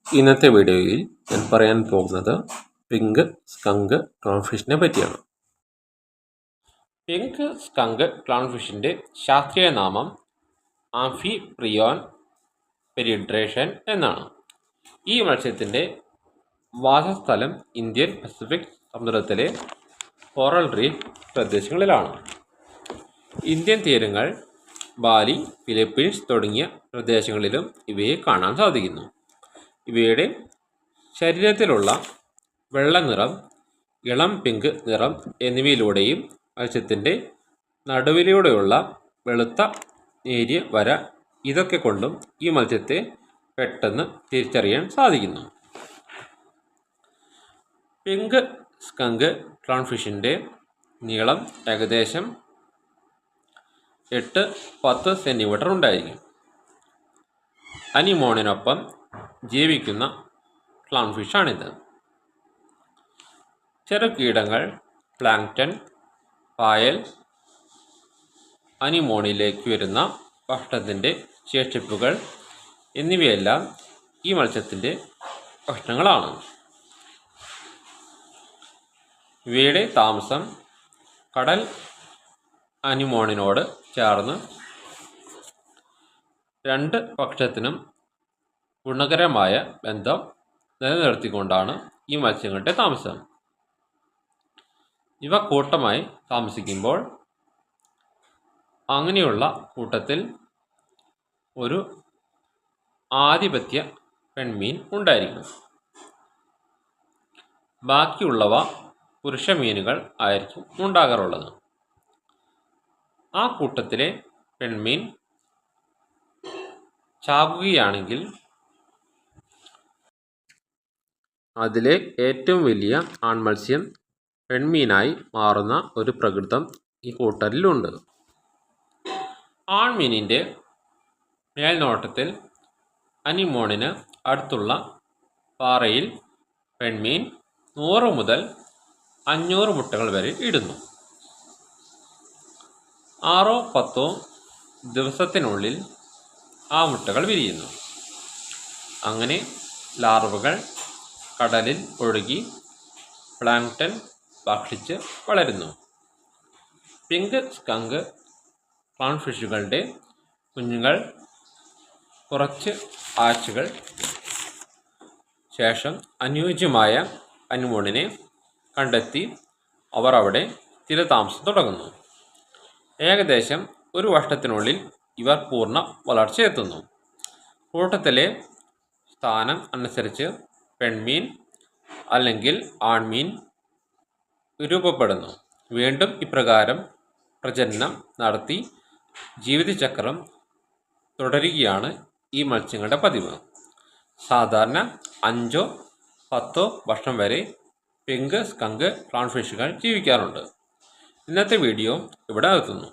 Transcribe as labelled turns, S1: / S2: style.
S1: ഇന്നത്തെ വീഡിയോയിൽ ഞാൻ പറയാൻ പോകുന്നത് പിങ്ക് സ്കങ്ക് ക്ലൗൺഫിഷിനെ പറ്റിയാണ്. പിങ്ക് സ്കങ്ക് ക്ലൗൺഫിഷിൻ്റെ ശാസ്ത്രീയ നാമം ആംഫിപ്രിയോൺ പെരിഡ്രേഷൻ എന്നാണ്. ഈ മത്സ്യത്തിൻ്റെ വാസസ്ഥലം ഇന്ത്യൻ പസഫിക് സമുദ്രത്തിലെ കോറൽ റീഫ് പ്രദേശങ്ങളിലാണ്. ഇന്ത്യൻ തീരങ്ങൾ, ബാലി, ഫിലിപ്പീൻസ് തുടങ്ങിയ പ്രദേശങ്ങളിലും ഇവയെ കാണാൻ സാധിക്കുന്നു. ഇവയുടെ ശരീരത്തിലുള്ള വെള്ള നിറം, ഇളം പിങ്ക് നിറം എന്നിവയിലൂടെയും മത്സ്യത്തിൻ്റെ നടുവിലൂടെയുള്ള വെളുത്ത നേരിയ വര ഇതൊക്കെ കൊണ്ടും ഈ മത്സ്യത്തെ പെട്ടെന്ന് തിരിച്ചറിയാൻ സാധിക്കുന്നു. പിങ്ക് സ്കങ്ക് ക്ലൗൺഫിഷിൻ്റെ നീളം ഏകദേശം 8-10 സെൻറ്റിമീറ്റർ ഉണ്ടായിരിക്കും. അനിമോണിനൊപ്പം ജീവിക്കുന്ന ക്ലൗൺഫിഷാണിത്. ചെറുകീടങ്ങൾ, പ്ലാങ്ക്ടൺ, പായൽ, അനിമോണിലേക്ക് വരുന്ന ഭക്ഷണത്തിൻ്റെ ശേഷിപ്പുകൾ എന്നിവയെല്ലാം ഈ മത്സ്യത്തിൻ്റെ ഭക്ഷണങ്ങളാണ്. ഇവയുടെ താമസം കടൽ അനിമോണിനോട് ചേർന്ന് രണ്ട് പക്ഷത്തിനും ഗുണകരമായ ബന്ധം നിലനിർത്തിക്കൊണ്ടാണ് ഈ മത്സ്യങ്ങളുടെ താമസം. ഇവ കൂട്ടമായി താമസിക്കുമ്പോൾ അങ്ങനെയുള്ള കൂട്ടത്തിൽ ഒരു ആധിപത്യ പെൺമീൻ ഉണ്ടായിരിക്കും. ബാക്കിയുള്ളവ പുരുഷ മീനുകൾ ആയിരിക്കും ഉണ്ടാകാറുള്ളത്. ആ കൂട്ടത്തിലെ പെൺമീൻ ചാകുകയാണെങ്കിൽ അതിലെ ഏറ്റവും വലിയ ആൺമത്സ്യം പെൺമീനായി മാറുന്ന ഒരു പ്രകൃതം ഈ കൂട്ടരിലുണ്ട്. ആൺമീനിൻ്റെ മേൽനോട്ടത്തിൽ അനിമോണിന് അടുത്തുള്ള പാറയിൽ പെൺമീൻ 100 മുതൽ 500 മുട്ടകൾ വരെ ഇടുന്നു. 6-10 ദിവസത്തിനുള്ളിൽ ആ മുട്ടകൾ വിരിയുന്നു. അങ്ങനെ ലാർവകൾ കടലിൽ ഒഴുകി പ്ലാങ്ക്ടൺ ഭക്ഷിച്ച് വളരുന്നു. പിങ്ക് സ്കങ്ക് ക്ലൗൺഫിഷുകളുടെ കുഞ്ഞുങ്ങൾ കുറച്ച് ആഴ്ചകൾ ശേഷം അനുയോജ്യമായ അനിമോണിനെ കണ്ടെത്തി അവർ അവിടെ സ്ഥിരതാമസം തുടങ്ങുന്നു. ഏകദേശം 1 വർഷത്തിനുള്ളിൽ ഇവർ പൂർണ്ണ വളർച്ചയെത്തുന്നു. കൂട്ടത്തിലെ സ്ഥാനം അനുസരിച്ച് പെൺമീൻ അല്ലെങ്കിൽ ആൺമീൻ രൂപപ്പെടുന്നു. വീണ്ടും ഇപ്രകാരം പ്രജനനം നടത്തി ജീവിതചക്രം തുടരുകയാണ് ഈ മത്സ്യങ്ങളുടെ പതിവ്. സാധാരണ 5-10 വർഷം വരെ പിങ്ക് സ്കങ്ക് ക്ലൗൺഫിഷുകൾ ജീവിക്കാറുണ്ട്. ഇന്നത്തെ വീഡിയോ ഇവിടെ നിർത്തുന്നു.